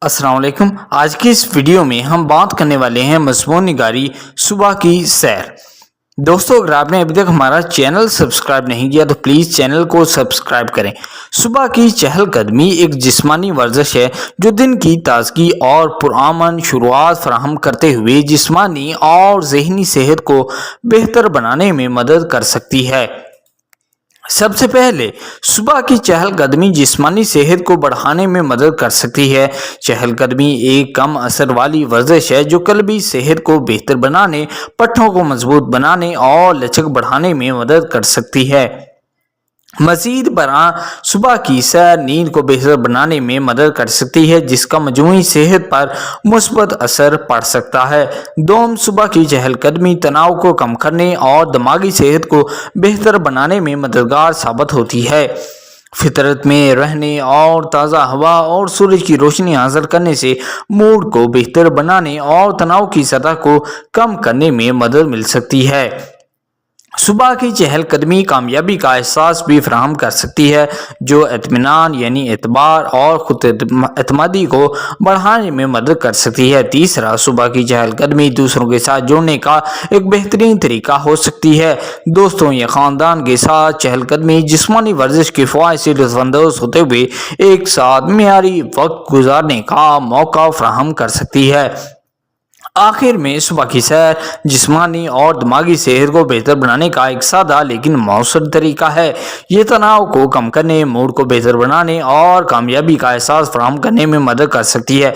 السلام علیکم۔ آج کی اس ویڈیو میں ہم بات کرنے والے ہیں مضمون نگاری صبح کی سیر۔ دوستو، اگر آپ نے ابھی تک ہمارا چینل سبسکرائب نہیں کیا تو پلیز چینل کو سبسکرائب کریں۔ صبح کی چہل قدمی ایک جسمانی ورزش ہے جو دن کی تازگی اور پرامن شروعات فراہم کرتے ہوئے جسمانی اور ذہنی صحت کو بہتر بنانے میں مدد کر سکتی ہے۔ سب سے پہلے صبح کی چہل قدمی جسمانی صحت کو بڑھانے میں مدد کر سکتی ہے۔ چہل قدمی ایک کم اثر والی ورزش ہے جو قلبی صحت کو بہتر بنانے، پٹھوں کو مضبوط بنانے اور لچک بڑھانے میں مدد کر سکتی ہے۔ مزید برآں صبح کی سیر نیند کو بہتر بنانے میں مدد کر سکتی ہے جس کا مجموعی صحت پر مثبت اثر پڑ سکتا ہے۔ دوم، صبح کی چہل قدمی تناؤ کو کم کرنے اور دماغی صحت کو بہتر بنانے میں مددگار ثابت ہوتی ہے۔ فطرت میں رہنے اور تازہ ہوا اور سورج کی روشنی حاصل کرنے سے موڈ کو بہتر بنانے اور تناؤ کی سطح کو کم کرنے میں مدد مل سکتی ہے۔ صبح کی چہل قدمی کامیابی کا احساس بھی فراہم کر سکتی ہے جو اطمینان یعنی اعتبار اور خود اعتمادی کو بڑھانے میں مدد کر سکتی ہے۔ تیسرا، صبح کی چہل قدمی دوسروں کے ساتھ جڑنے کا ایک بہترین طریقہ ہو سکتی ہے۔ دوستوں یا خاندان کے ساتھ چہل قدمی جسمانی ورزش کے فوائد سے لطف اندوز ہوتے ہوئے ایک ساتھ معیاری وقت گزارنے کا موقع فراہم کر سکتی ہے۔ آخر میں، صبح کی سیر جسمانی اور دماغی صحت کو بہتر بنانے کا ایک سادہ لیکن مؤثر طریقہ ہے۔ یہ تناؤ کو کم کرنے، موڈ کو بہتر بنانے اور کامیابی کا احساس فراہم کرنے میں مدد کر سکتی ہے۔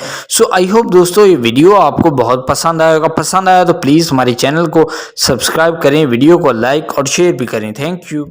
آئی ہوپ دوستو یہ ویڈیو آپ کو بہت پسند آئے گا۔ پسند آیا تو پلیز ہمارے چینل کو سبسکرائب کریں، ویڈیو کو لائک اور شیئر بھی کریں۔ Thank you.